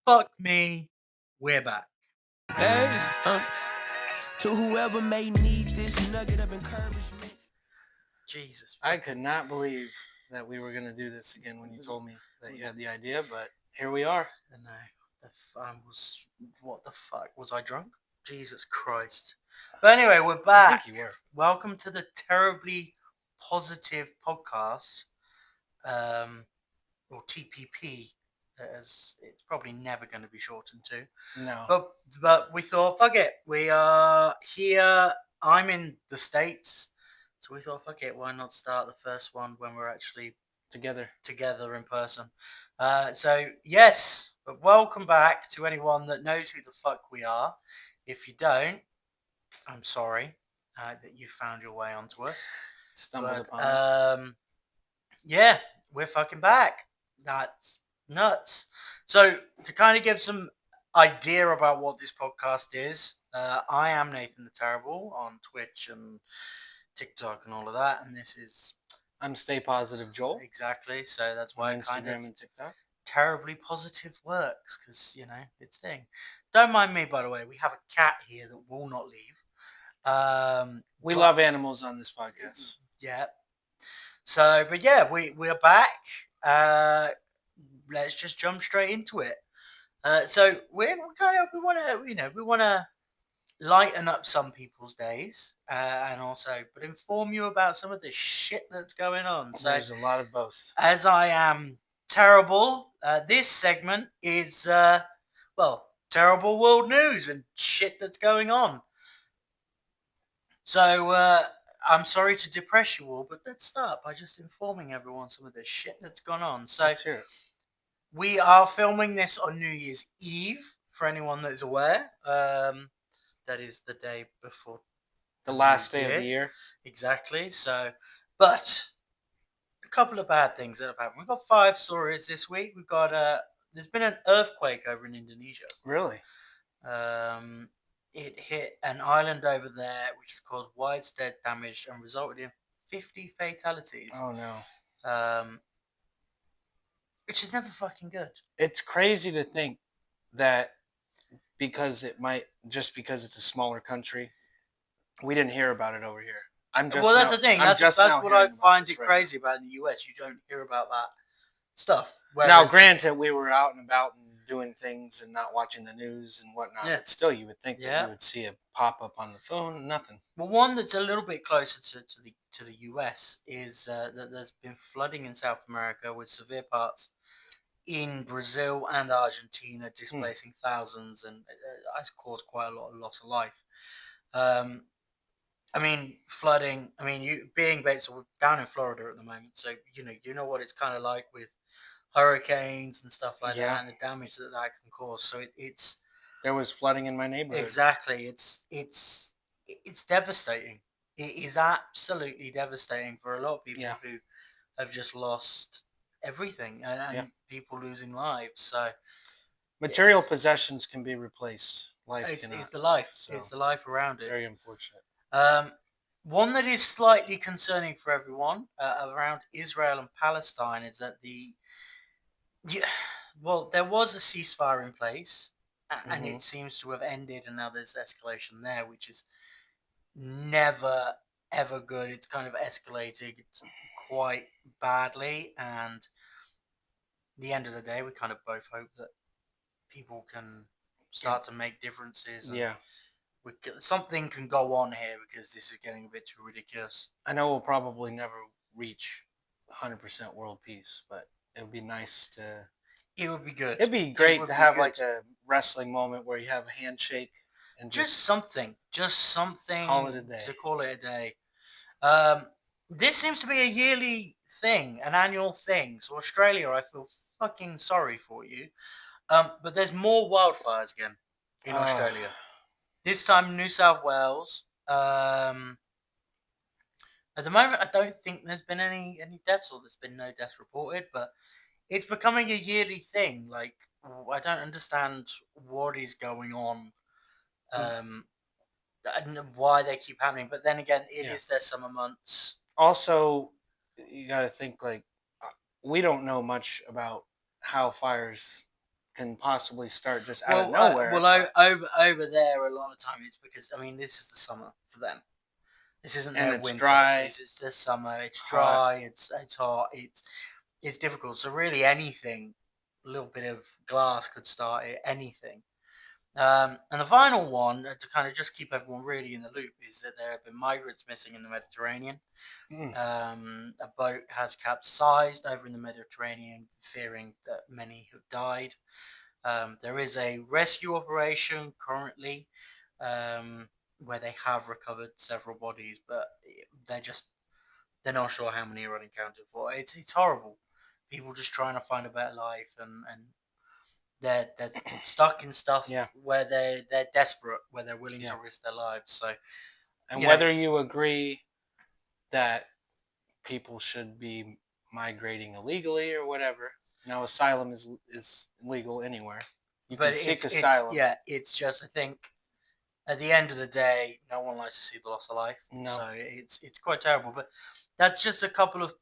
fuck me, we're back. Hey, to whoever may need this nugget of encouragement. Jesus. I could not believe that we were going to do this again when you told me that you had the idea, but here we are. And what the fuck? Was I drunk? Jesus Christ. But anyway, we're I back. think you were. Welcome to the Terribly Positive Podcast, or TPP, as it's probably never going to be shortened to. No. But we thought, fuck it. We are here. I'm in the States. So we thought, fuck it, why not start the first one when we're actually Together in person? So yes, but welcome back to anyone that knows who the fuck we are. If you don't, I'm sorry that you found your way onto us. stumbled upon us. Yeah, we're fucking back. That's nuts. So to kind of give some idea about what this podcast is, I am Nathan the Terrible on Twitch and TikTok and all of that, and this is I'm Stay Positive Joel. exactly. So that's why On kind Instagram of and TikTok. Terribly Positive works, because it's thing. Don't mind me, by the way. We have a cat here that will not leave. We love animals on this podcast. Yeah. So, but yeah, we're back. Let's just jump straight into it. So we want to lighten up some people's days, and also but inform you about some of the shit that's going on. So There's a lot of both. as I am terrible, this segment is terrible world news and shit that's going on. So I'm sorry to depress you all, but let's start by just informing everyone some of the shit that's gone on. So Let's hear it. we are filming this on New Year's Eve, for anyone that is aware. That is the day before The last day of the year. Exactly. So, but a couple of bad things that have happened. We've got 5 stories this week. We've got there's been an earthquake over in Indonesia. Really? It hit an island over there, which has caused widespread damage and resulted in 50 fatalities. Oh no. Which is never fucking good. It's crazy to think that because it's a smaller country, we didn't hear about it over here. That's the thing. That's what I find it crazy about in the US. You don't hear about that stuff. Now, granted, we were out and about and doing things and not watching the news and whatnot, but still, you would think that you would see a pop-up on the phone. Nothing. Well, one that's a little bit closer to the US is that there's been flooding in South America with severe parts in Brazil and Argentina, displacing thousands, and has caused quite a lot of loss of life. I mean, flooding. I mean, you being based down in Florida at the moment, so you know what it's kind of like with hurricanes and stuff like that, and the damage that can cause. So it's there was flooding in my neighborhood. Exactly. It's devastating. It is absolutely devastating for a lot of people who have just lost everything and people losing lives. So material possessions can be replaced. It's the life. So it's the life around it. Very unfortunate. One that is slightly concerning for everyone around Israel and Palestine is that there was a ceasefire in place, and it seems to have ended, and now there's escalation there, which is never ever good. It's kind of escalating quite badly, and at the end of the day, we kind of both hope that people can start to make differences. And something can go on here, because this is getting a bit too ridiculous. I know we'll probably never reach 100% world peace, but it would be nice to... It would be good. It'd be great to have like a wrestling moment where you have a handshake and just something. Call it a day. To call it a day. This seems to be a yearly thing, an annual thing. So Australia, I feel fucking sorry for you. But there's more wildfires again in Australia. This time, New South Wales. At the moment, I don't think there's been any deaths, or there's been no deaths reported, but it's becoming a yearly thing. Like, I don't understand what is going on, and why they keep happening. But then again, it is their summer months. Also, you got to think, like, we don't know much about how fires can possibly start just out of nowhere. Over there, a lot of time it's because this is the summer for them. This isn't And their it's winter. dry, This is the summer. It's hot. dry. It's hot. It's difficult. So really, anything, a little bit of glass could start it. Anything. And the final one, to kind of just keep everyone really in the loop, is that there have been migrants missing in the Mediterranean. A boat has capsized over in the Mediterranean, fearing that many have died. There is a rescue operation currently where they have recovered several bodies, but they're not sure how many are unaccounted for. It's horrible. People just trying to find a better life, and they're stuck in stuff where they're desperate, where they're willing to risk their lives. So, and whether you agree that people should be migrating illegally or whatever, now asylum is legal anywhere. You can seek asylum. It's just, I think, at the end of the day, no one likes to see the loss of life. No. So it's quite terrible. But that's just a couple of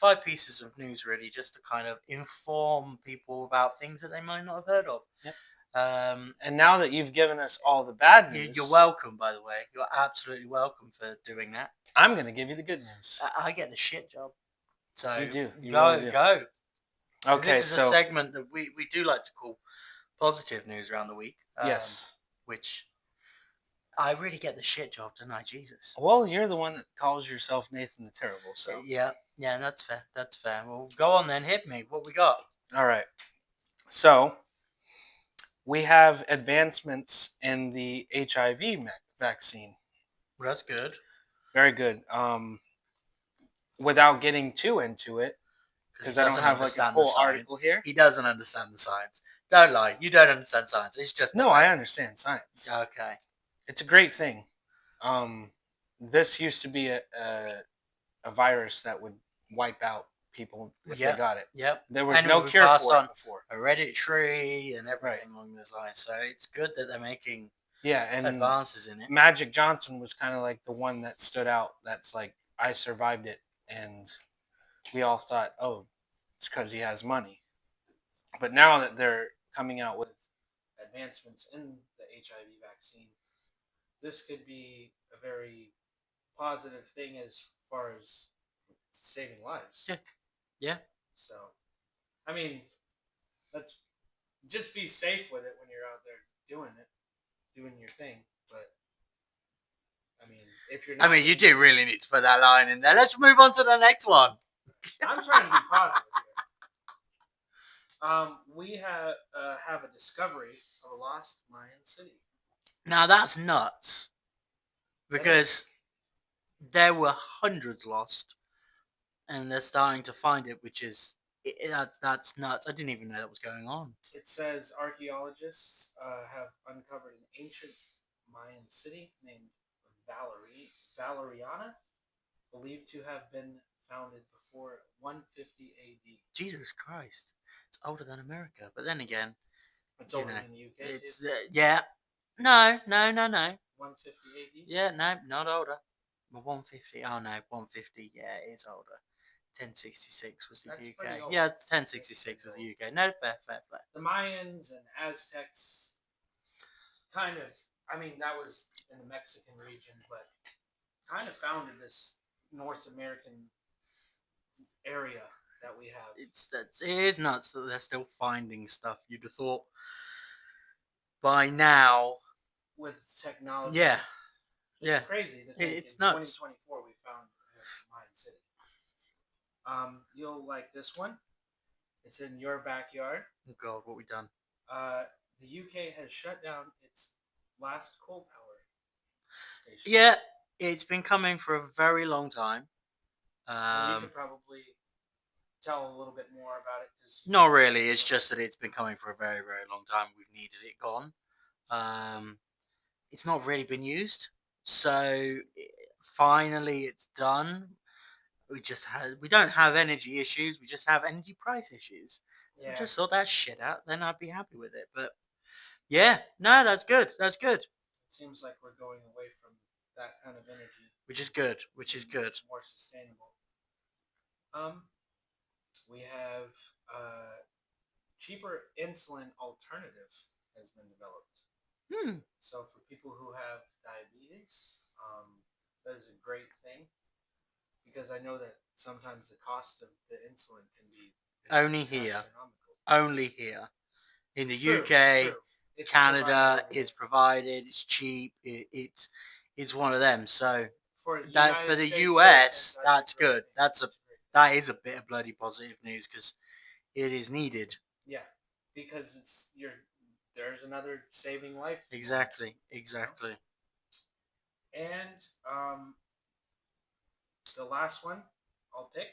5 pieces of news, really, just to kind of inform people about things that they might not have heard of. Yep. And now that you've given us all the bad news, you're welcome. By the way, you're absolutely welcome for doing that. I'm going to give you the good news. I get the shit job. So you do. You go. Really do. Go. Okay, this is a segment that we do like to call positive news around the week. Yes. Which I really get the shit job, don't I? Jesus. Well, you're the one that calls yourself Nathan the Terrible, so. Yeah, that's fair. That's fair. Well, go on then. Hit me. What we got? All right. So, we have advancements in the HIV vaccine. Well, that's good. Very good. Without getting too into it, because I don't have like a full article here. He doesn't understand the science. Don't lie. You don't understand science. It's just no. I understand science. Okay. It's a great thing. This used to be a virus that would wipe out people if they got it. Yep. There was no cure for it before. Hereditary and everything along those lines. So it's good that they're making and advances in it. Magic Johnson was kind of like the one that stood out. That's like, I survived it, and we all thought, oh, it's because he has money. But now that they're coming out with advancements in the HIV vaccine, this could be a very positive thing as far as saving lives. Yeah. So, I mean, let's just be safe with it when you're out there doing your thing. But, I mean, if you're not... you do really need to put that line in there. Let's move on to the next one. I'm trying to be positive here. We have a discovery of a lost Mayan city. Now that's nuts, because there were hundreds lost, and they're starting to find it, which is that's nuts. I didn't even know that was going on. It says archaeologists have uncovered an ancient Mayan city named Valeriana, believed to have been founded before 150 AD. Jesus Christ, it's older than America. But then again, it's older than the UK. It's No. 150 AD? Yeah, no, not older. 150. Oh no, 150. Yeah, it is older. 1066 was the UK. Yeah, 1066 was the UK. No, fair. The Mayans and Aztecs kind of, that was in the Mexican region, but kind of founded this North American area that we have. It is nuts that they're still finding stuff. You'd have thought by now, with technology. It's crazy. It's nuts. 2024 we found Mayan City. You'll like this one. It's in your backyard. Oh God, what we done? The UK has shut down its last coal power station. Yeah, it's been coming for a very long time. You could probably tell a little bit more about it. Not really. It's just that it's been coming for a very, very long time. We've needed it gone. It's not really been used. So finally it's done. We don't have energy issues. We just have energy price issues. Yeah. We just sort that shit out. Then I'd be happy with it. But yeah, no, that's good. That's good. It seems like we're going away from that kind of energy. Which is good. More sustainable. We have cheaper insulin alternative has been developed. So for people who have diabetes, that is a great thing because I know that sometimes the cost of the insulin can be Only here. astronomical. Only here. In the True, UK, true. It's Canada, provided over it's there. provided, it's cheap, it's one of them. So For the that for United the States US, citizens, that's a great good. thing. That's a great thing. that is a bit of bloody positive news because it is needed. Yeah, because there's another saving life. Exactly. And the last one I'll pick: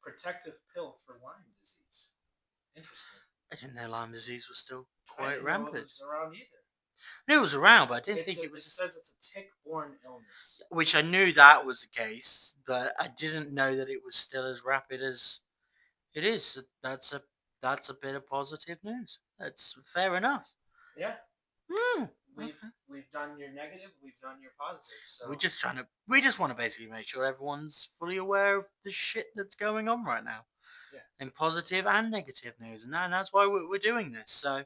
protective pill for Lyme disease. Interesting. I didn't know Lyme disease was still I quite didn't know rampant. it was around either. I knew it was around, but I didn't think it It was. says it's a tick-borne illness. Which I knew that was the case, but I didn't know that it was still as rapid as it is. That's a bit of positive news. That's fair enough. Yeah. Hmm. We've done your negative, we've done your positive. So We just want to basically make sure everyone's fully aware of the shit that's going on right now. Yeah. In positive and negative news, and that's why we're doing this. So,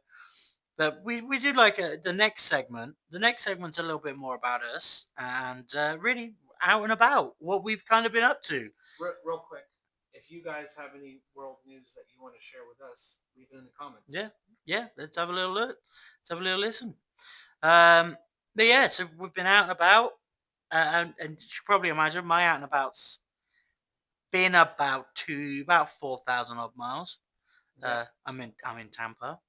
but we do like the next segment. The next segment's a little bit more about us and really out and about what we've kind of been up to. real quick, if you guys have any world news that you want to share with us, leave it in the comments. Yeah. Let's have a little look. Let's have a little listen. But yeah, so we've been out and about, and you should probably imagine my out and about's been about 4,000 odd miles. Yeah. I'm in Tampa,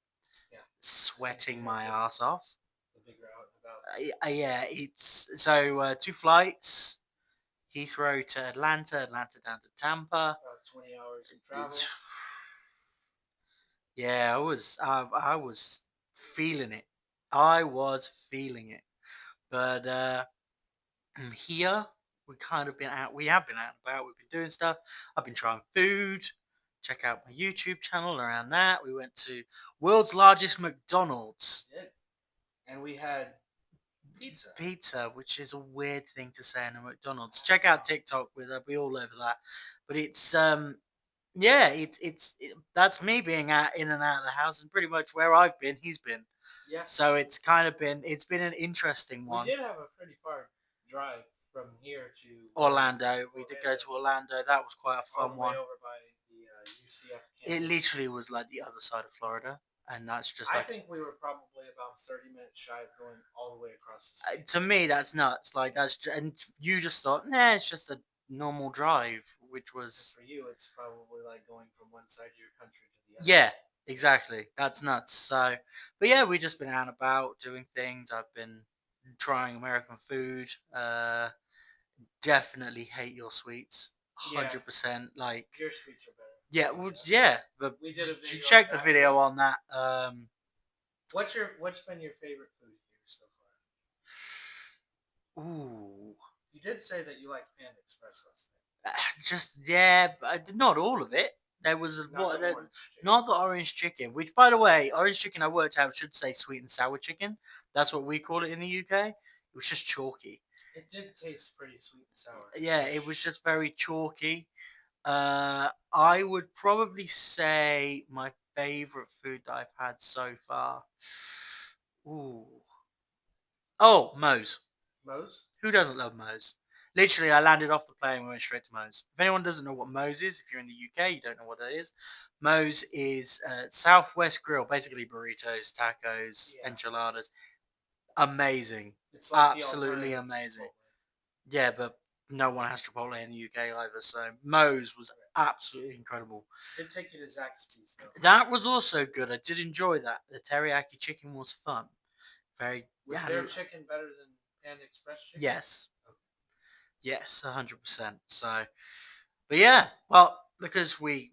Yeah. sweating my ass off. The bigger out and about. Yeah, it's so 2 flights, Heathrow to Atlanta down to Tampa. About 20 hours of travel. Yeah, I was feeling it. I was feeling it. But here we kind of been out. We have been out and about. We've been doing stuff. I've been trying food. Check out my YouTube channel around that. We went to world's largest McDonald's. We did. And we had Pizza, which is a weird thing to say in a McDonald's. Check out TikTok with be all over that. But it's yeah, it's that's me being out in and out of the house, and pretty much where I've been, he's been. Yeah. So it's been an interesting one. We did have a pretty far drive from here to Orlando. We did go to Orlando. That was quite a fun one. Over by the UCF campus. It literally was like the other side of Florida, and that's just I think we were probably about 30 minutes shy of going all the way across the state. To me, that's nuts. Like and you just thought, nah, it's just a normal drive, which was for you, it's probably like going from one side of your country to the other. Yeah, exactly. That's nuts. So, but yeah, we've just been out and about doing things. I've been trying American food. Definitely hate your sweets. 100%. Like your sweets are better. Yeah, well, yeah. But we did a video. Check the video on that. What's been your favorite food here so far? Ooh. You did say that you liked Panda Express last night. But not all of it. There was not the orange chicken. Which, by the way, orange chicken I worked out should say sweet and sour chicken. That's what we call it in the UK. It was just chalky. It did taste pretty sweet and sour. Yeah, it was just very chalky. I would probably say my favorite food that I've had so far. Ooh. Oh, Moe's. Moe's? Who doesn't love Moe's? Literally, I landed off the plane and went straight to Moe's. If anyone doesn't know what Moe's is, if you're in the UK, you don't know what that is. Moe's is Southwest Grill, basically burritos, tacos, enchiladas. Amazing. It's like absolutely amazing. Yeah, but no one has Chipotle in the UK either, so Moe's was absolutely incredible. Did take you to Zaxby's though. That was also good. I did enjoy that. The teriyaki chicken was fun. Was their chicken better than Panda Express chicken? Yes. Okay. Yes, 100%. So, but yeah, well, because we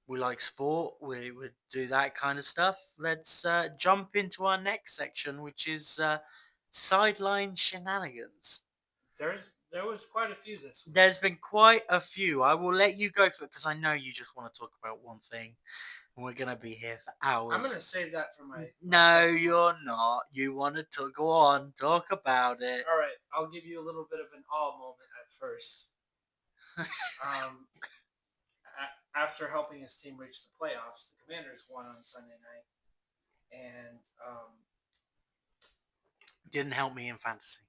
like sport, we would do that kind of stuff. Let's jump into our next section, which is sideline shenanigans. There was quite a few this week. There's been quite a few. I will let you go for it because I know you just want to talk about one thing. And we're going to be here for hours. I'm going to save that for my... No, you're not. You want to go on, talk about it. All right. I'll give you a little bit of an awe moment at first. after helping his team reach the playoffs, the Commanders won on Sunday night, and Didn't help me in fantasy.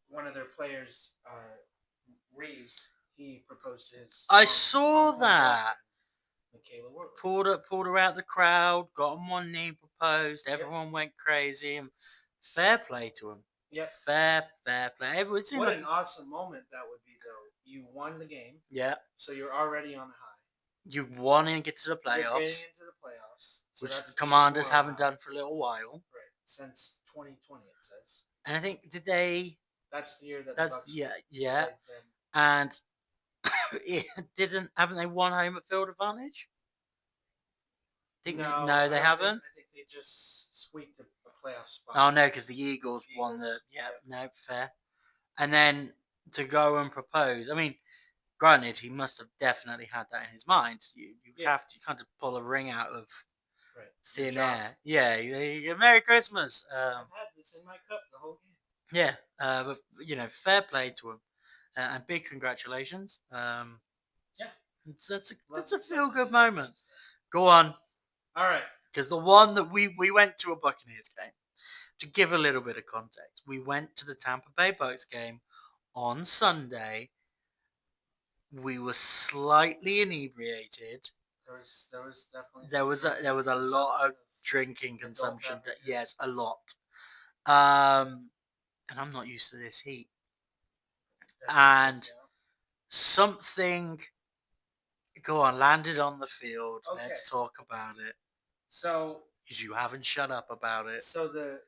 one of their players, Reeves, he proposed to his. I saw that. Michaela Worley. Pulled her out the crowd, got on one knee, proposed. Everyone went crazy. And fair play to him. Yep. Fair play. What an awesome moment that would be, though. You won the game. Yeah. So you're already on a high. You won and get to the playoffs. You're getting into the playoffs. So which the Commanders haven't done for a little while. Right. Since 2020, it says. And I think, did they... That's the year that that's, the Bucks yeah. And haven't they won home field advantage? No, they haven't. I think they just squeaked a playoff spot. Oh no, because the Eagles won the. Yeah, no, fair. And then to go and propose. I mean, granted, he must have definitely had that in his mind. You can't just pull a ring out of thin air. Yeah, Merry Christmas. I've had this in my cup the whole game. Yeah, but fair play to him, and big congratulations. That's a feel good moment. Go on. All right. Because the one that we went to a Buccaneers game. To give a little bit of context, we went to the Tampa Bay Bucks game on Sunday. We were slightly inebriated. There was definitely there was a lot of drinking consumption. Yes, a lot. And I'm not used to this heat. And something, go on, landed on the field. Okay. Let's talk about it. So, because you haven't shut up about it. So the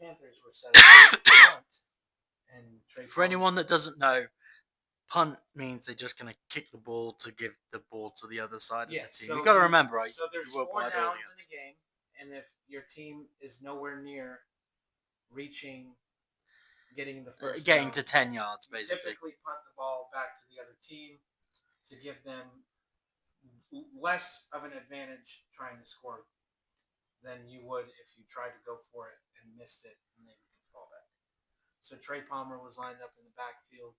Panthers were set up to punt, and for anyone that doesn't know, punt means they're just going to kick the ball to give the ball to the other side of the team. You got to remember, right? So there's 4 downs in a game, and if your team is nowhere near getting the first down, to 10 yards, basically. Typically punt the ball back to the other team to give them less of an advantage trying to score than you would if you tried to go for it and missed it and they would get the ball back. So Trey Palmer was lined up in the backfield,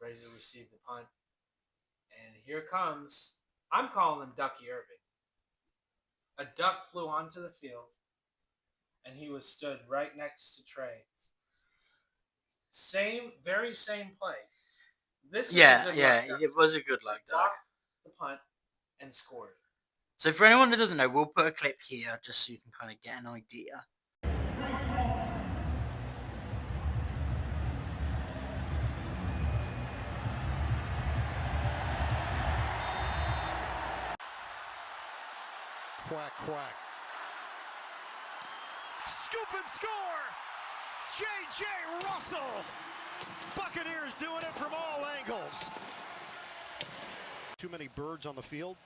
ready to receive the punt. And here comes, I'm calling him Ducky Irving. A duck flew onto the field, and he was stood right next to Trey. Very same play. It was a good luck duck. Blocked the punt and scored. So for anyone that doesn't know, we'll put a clip here just so you can kind of get an idea. Quack, quack. Scoop and score! J.J. Russell! Buccaneers doing it from all angles. Too many birds on the field.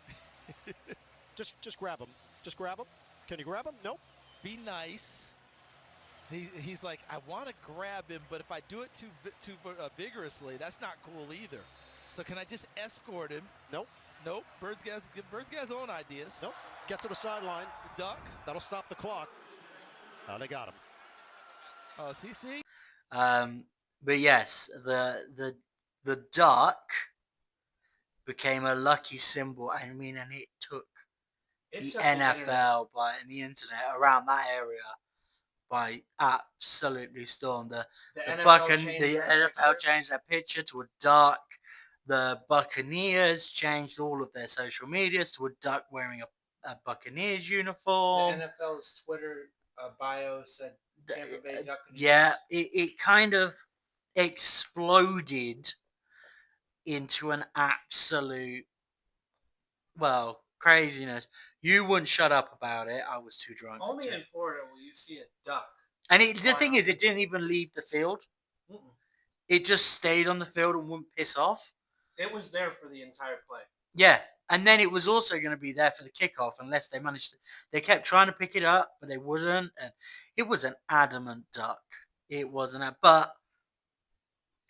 Just grab them. Just grab them. Can you grab them? Nope. Be nice. He's like, I want to grab him, but if I do it too vigorously, that's not cool either. So can I just escort him? Nope. Nope. Bird's got his own ideas. Nope. Get to the sideline. Duck. That'll stop the clock. They got him. Oh, CC. But yes, the duck became a lucky symbol. I mean, and it took the NFL and the internet around that area by absolutely storm. The NFL changed their picture to a duck. The Buccaneers changed all of their social medias to a duck wearing a Buccaneers uniform. The NFL's Twitter bio said Tampa Bay Buccaneers. Yeah, it kind of exploded into an absolute, craziness. You wouldn't shut up about it. I was too drunk. Only in Florida will you see a duck. And the thing is, it didn't even leave the field. Mm-mm. It just stayed on the field and wouldn't piss off. It was there for the entire play. Yeah, and then it was also going to be there for the kickoff unless they managed to. They kept trying to pick it up, but they wouldn't. And it was an adamant duck. It wasn't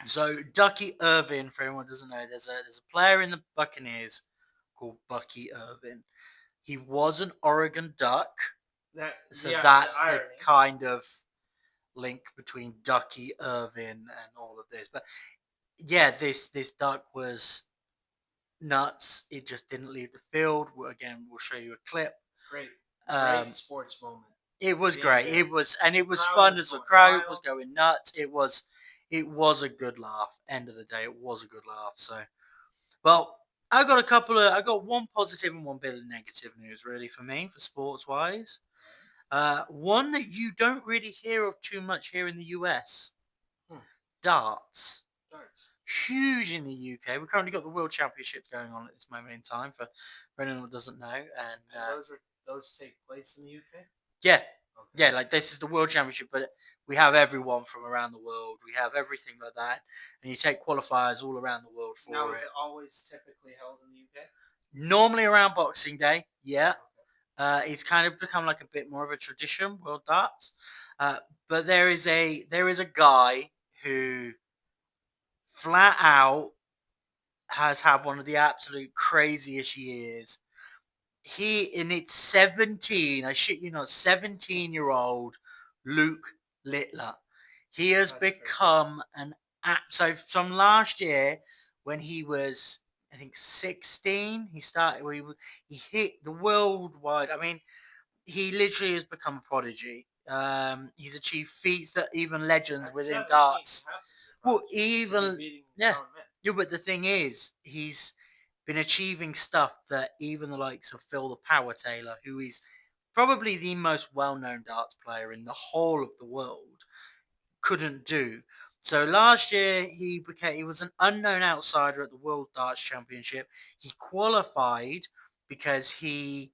so Ducky Irvin, for anyone who doesn't know, there's a player in the Buccaneers called Bucky Irvin. He was an Oregon Duck. That's the kind of link between Ducky Irvin and all of this. But yeah, this duck was nuts. It just didn't leave the field. Again, we'll show you a clip. Great Um, sports moment. it was Yeah, great. yeah. It was, and it was Crowd fun was as the going crowd was wild. going nuts. It was a good laugh. End of the day, it was a good laugh. So, well, I got one positive and one bit of negative news really for me for sports wise. One that you don't really hear of too much here in the US. Darts. Darts. Huge in the UK. We've currently got the World Championships going on at this moment in time for anyone who doesn't know. And those take place in the UK? yeah, Okay. yeah, like this is the World Championship, but we have everyone from around the world. We have everything like that, and you take qualifiers all around the world for Now, it. is it always typically held in the UK? Normally around Boxing Day, yeah. It's kind of become like a bit more of a tradition, World Darts. But there is a guy who flat out has had one of the absolute craziest years. It's 17, I shit you not, 17-year-old Luke Littler. He has become an app. So from last year, when he was, I think 16, he started. He hit the worldwide. I mean, he literally has become a prodigy. He's achieved feats that even legends within darts. Well, even yeah. Yeah, but the thing is, he's been achieving stuff that even the likes of Phil the Power Taylor, who is probably the most well-known darts player in the whole of the world, couldn't do. So last year he was an unknown outsider at the World Darts Championship. He qualified because he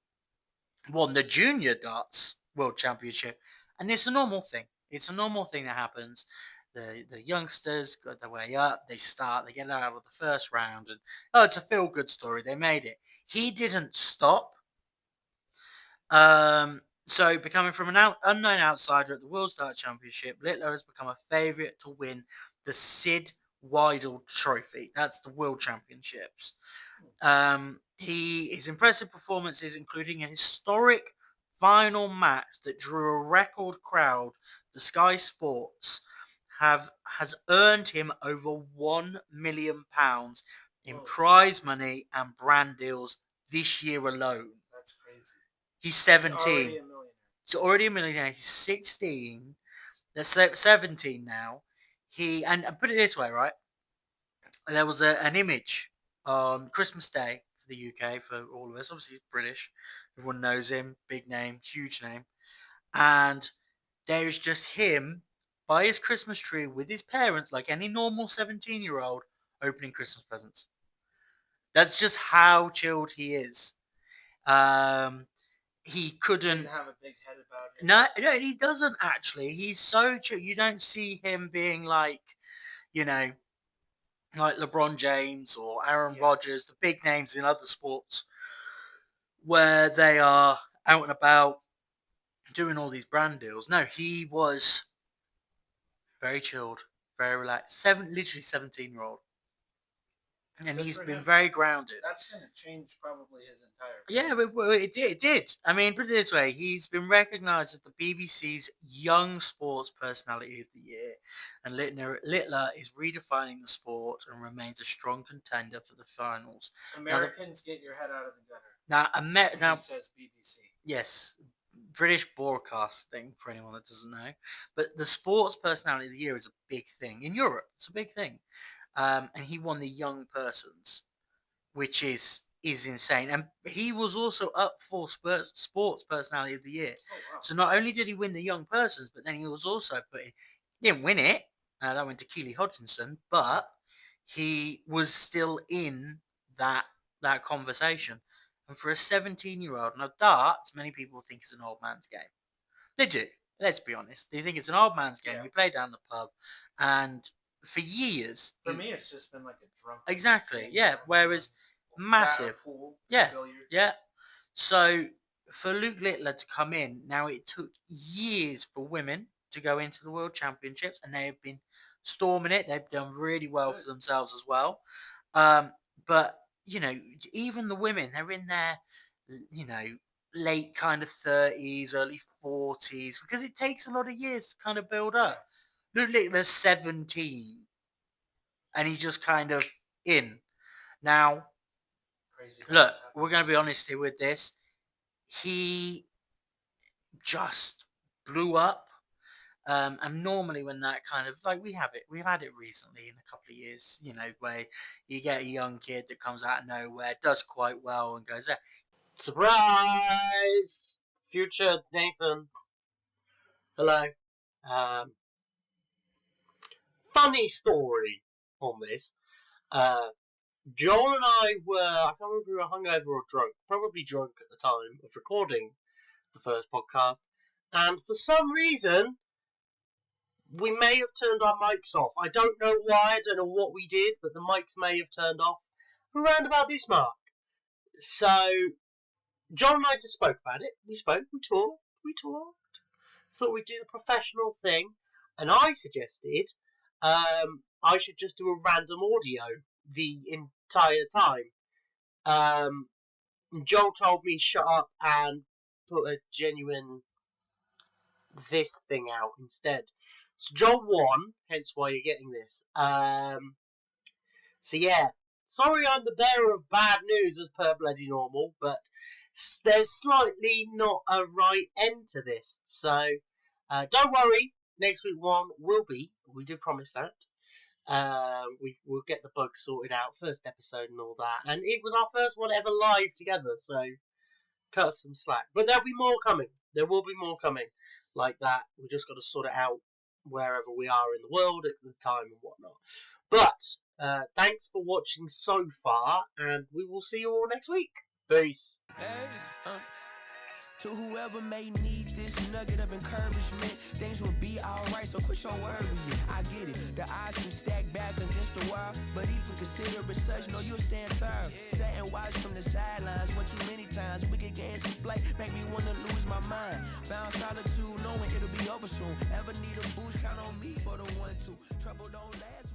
won the Junior Darts World Championship, and it's a normal thing. It's a normal thing that happens. The youngsters got their way up. They get out of the first round, and it's a feel good story. They made it. He didn't stop. So becoming from an unknown outsider at the World Darts Championship, Littler has become a favourite to win the Sid Weidel Trophy. That's the World Championships. His impressive performances, including an historic final match that drew a record crowd to Sky Sports, has earned him over £1 million in prize money and brand deals this year alone. That's crazy. He's 17. He's already a millionaire. He's 16. They're 17 now. And put it this way, right? There was an image on Christmas Day for the UK for all of us. Obviously, he's British. Everyone knows him. Big name, huge name. And there is just him by his Christmas tree with his parents, like any normal 17-year-old, opening Christmas presents. That's just how chilled he is. He couldn't Didn't have a big head about it. No, he doesn't actually. He's so chill. You don't see him being like, you know, like LeBron James or Aaron Rodgers, the big names in other sports, where they are out and about doing all these brand deals. No, he was very chilled, very relaxed. Literally 17-year-old. And he's been very grounded. That's going to change probably his entire family. Yeah, it did. It did. I mean, put it this way. He's been recognised as the BBC's Young Sports Personality of the Year. And Littler is redefining the sport and remains a strong contender for the finals. Americans, get your head out of the gutter. Now, he says BBC. Yes, British broadcasting, for anyone that doesn't know. But the Sports Personality of the Year is a big thing. In Europe, it's a big thing. And he won the Young Persons, which is insane. And he was also up for Sports Personality of the Year. Oh, wow. So not only did he win the Young Persons, but then he was also he didn't win it. That went to Keely Hodgkinson, but he was still in that conversation. And for a 17-year-old, now darts, many people think is an old man's game. They do. Let's be honest. They think it's an old man's game. You play down the pub, and for years. For me, it's just been like a drunk. Exactly. Yeah. Whereas massive. Pool, yeah. Billiards. Yeah. So for Luke Littler to come in, now it took years for women to go into the World Championships, and they have been storming it. They've done really well for themselves as well. But even the women, they're in their, late kind of 30s, early 40s, because it takes a lot of years to kind of build up. Luke Littler's 17, and he's just kind of in. Now, crazy. Look, we're going to be honest here with this. He just blew up. And normally when that kind of, like, we've had it recently in a couple of years, where you get a young kid that comes out of nowhere, does quite well and goes, surprise! Future Nathan. Hello. Funny story on this. Joel and I I can't remember if we were hungover or drunk, probably drunk at the time of recording the first podcast, and for some reason, we may have turned our mics off. I don't know why, I don't know what we did, but the mics may have turned off around about this mark. So, John and I just spoke about it. We talked. Thought we'd do the professional thing, and I suggested I should just do a random audio the entire time. Joel told me shut up and put a genuine this thing out instead. So Joel won, hence why you're getting this. So yeah, sorry I'm the bearer of bad news as per bloody normal, but there's slightly not a right end to this. So don't worry, next week one will be. We do promise that. We'll get the bugs sorted out, first episode and all that. And it was our first one ever live together, so cut us some slack. But there'll be more coming. There will be more coming like that. We just got to sort it out wherever we are in the world at the time and whatnot. But thanks for watching so far, and we will see you all next week. Peace. Hey, to whoever may need this nugget of encouragement, things will be alright, so quit your worry. I get it, the odds seem stacked back against the wall, but even consider it such, no, you'll stand tall. Sat and watch from the sidelines, one too many times, wicked games we play, make me wanna lose my mind. Found solitude, knowing it'll be over soon. Ever need a boost, count on me for the 1-2. Trouble don't last.